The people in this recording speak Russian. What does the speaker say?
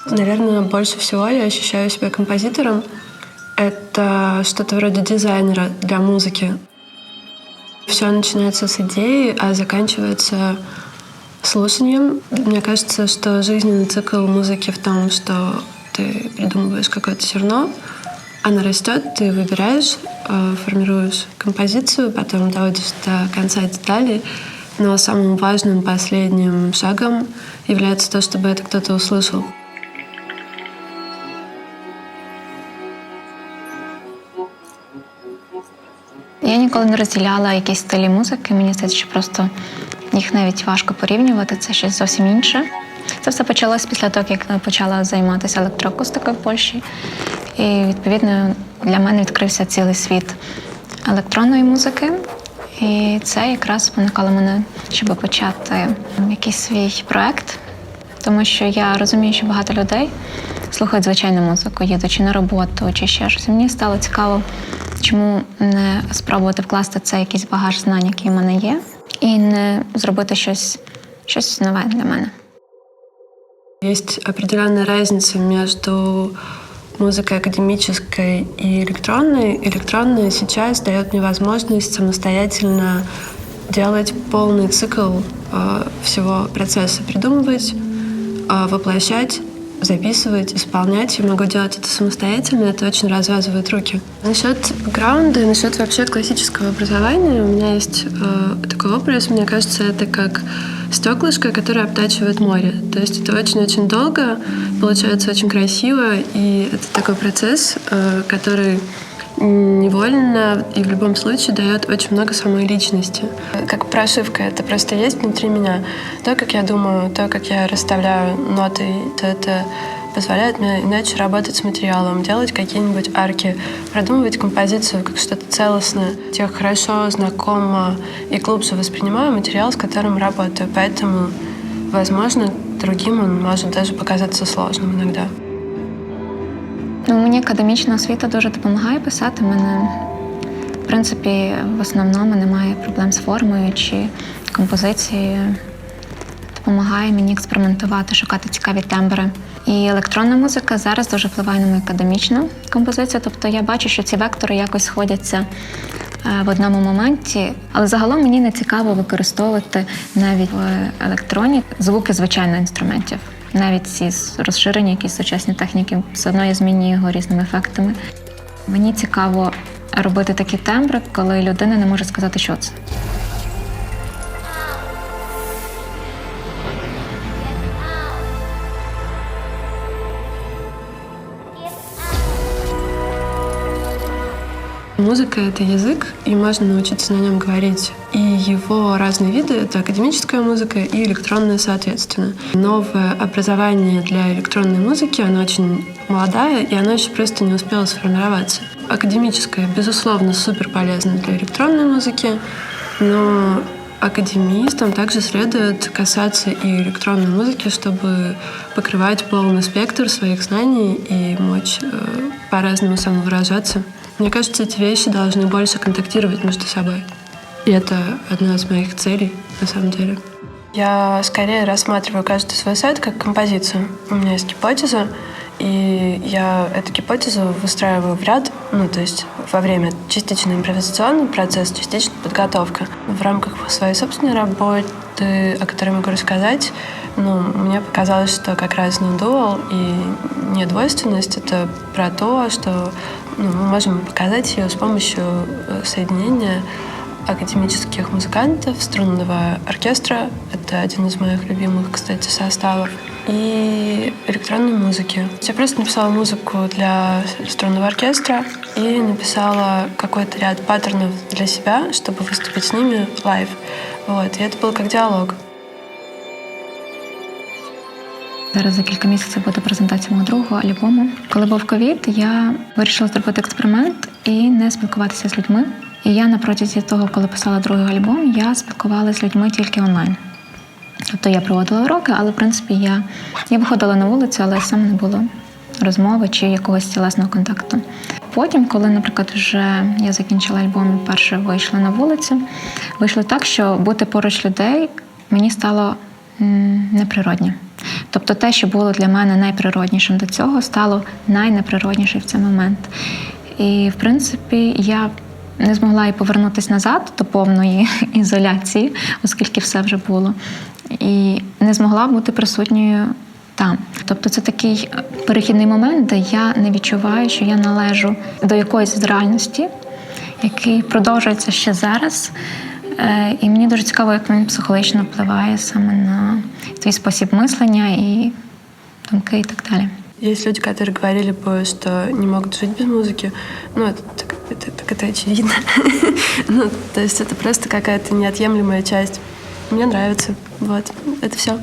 Наверное, больше всего я ощущаю себя композитором. Это что-то вроде дизайнера для музыки. Все начинается с идеи, а заканчивается слушанием. Мне кажется, что жизненный цикл музыки в том, что ты придумываешь какое-то зерно, оно растет, ты выбираешь, формируешь композицию, потом доводишь до конца деталей. Но самым важным последним шагом является то, чтобы это кто-то услышал. Я ніколи не розділяла якісь стилі музики. Мені здається, що просто їх навіть важко порівнювати. Це щось зовсім інше. Це все почалось після того, як я почала займатися електроакустикою в Польщі. І, відповідно, для мене відкрився цілий світ електронної музики. І це якраз спонукало мене, щоб почати якийсь свій проект. Тому що я розумію, що багато людей слухають звичайну музику, їдучи на роботу чи ще щось. Мені стало цікаво, чому не спробувати вкласти це якийсь багаж знань, який в мене є, і не зробити щось нове для мене. Есть определенная разница между музыкой академической и электронной. Электронная сейчас дает мне возможность самостоятельно делать полный цикл всего процесса, придумывать, воплощать, записывать, исполнять. Я могу делать это самостоятельно, это очень развязывает руки. Насчет бэкграунда и насчет вообще классического образования у меня есть такой образ, мне кажется, это как стеклышко, которое обтачивает море. То есть это очень-очень долго, получается очень красиво, и это такой процесс, который невольно и в любом случае дает очень много самой личности. Как прошивка, это просто есть внутри меня. То, как я думаю, то, как я расставляю ноты, то это позволяет мне иначе работать с материалом, делать какие-нибудь арки, продумывать композицию как что-то целостное. Я хорошо знакома и глубже воспринимаю материал, с которым работаю, поэтому, возможно, другим он может даже показаться сложным иногда. Мені академічна освіта дуже допомагає писати. Мене, в принципі, в основному немає проблем з формою чи композицією. Допомагає мені експериментувати, шукати цікаві тембри. І електронна музика зараз дуже впливає на мою академічну композицію. Тобто я бачу, що ці вектори якось сходяться в одному моменті. Але загалом мені не цікаво використовувати навіть в електроні звуки звичайно інструментів. Навіть ці розширені якісь сучасні техніки, все одно я змінюю його різними ефектами. Мені цікаво робити такі тембри, коли людина не може сказати, що це. Музыка — это язык, и можно научиться на нем говорить. И его разные виды — это академическая музыка и электронная, соответственно. Новое образование для электронной музыки, оно очень молодая, и оно еще просто не успело сформироваться. Академическая, безусловно, супер полезна для электронной музыки, но академистам также следует касаться и электронной музыки, чтобы покрывать полный спектр своих знаний и мочь по-разному самовыражаться. Мне кажется, эти вещи должны больше контактировать между собой. И это одна из моих целей, на самом деле. Я скорее рассматриваю каждый свой сайт как композицию. У меня есть гипотеза, и я эту гипотезу выстраиваю в ряд, то есть во время частично импровизационный процесс, частично подготовка. В рамках своей собственной работы, о которой могу рассказать, мне показалось, что как раз non-dual и недвойственность — это про то, что мы можем показать ее с помощью соединения академических музыкантов, струнного оркестра. Это один из моих любимых, кстати, составов. И электронной музыки. Я просто написала музыку для струнного оркестра и написала какой-то ряд паттернов для себя, чтобы выступить с ними лайв. И это был как диалог. Зараз за кілька місяців буде презентація мого другого альбому. Коли був ковід, я вирішила зробити експеримент і не спілкуватися з людьми. І я на протязі того, коли писала другий альбом, я спілкувалася з людьми тільки онлайн. Тобто я проводила уроки, але, в принципі, я виходила на вулицю, але саме не було розмови чи якогось тілесного контакту. потім, коли, наприклад, вже я закінчила альбом і перше вийшла на вулицю, вийшло так, що бути поруч людей мені стало неприроднє. Тобто те, що було для мене найприроднішим до цього, стало найнеприроднішим в цей момент. І, в принципі, я не змогла і повернутися назад до повної ізоляції, оскільки все вже було. І не змогла бути присутньою там. Тобто це такий перехідний момент, де я не відчуваю, що я належу до якоїсь з реальності, який продовжується ще зараз. І мені дуже цікаво, як він психологічно впливає саме на твій спосіб мислення і думки і так далі. Есть люди, которые говорили бы, что не могут жить без музыки. Ну, это очевидно. Ну, то есть это просто какая-то неотъемлемая часть. Мне нравится. Вот. Это все.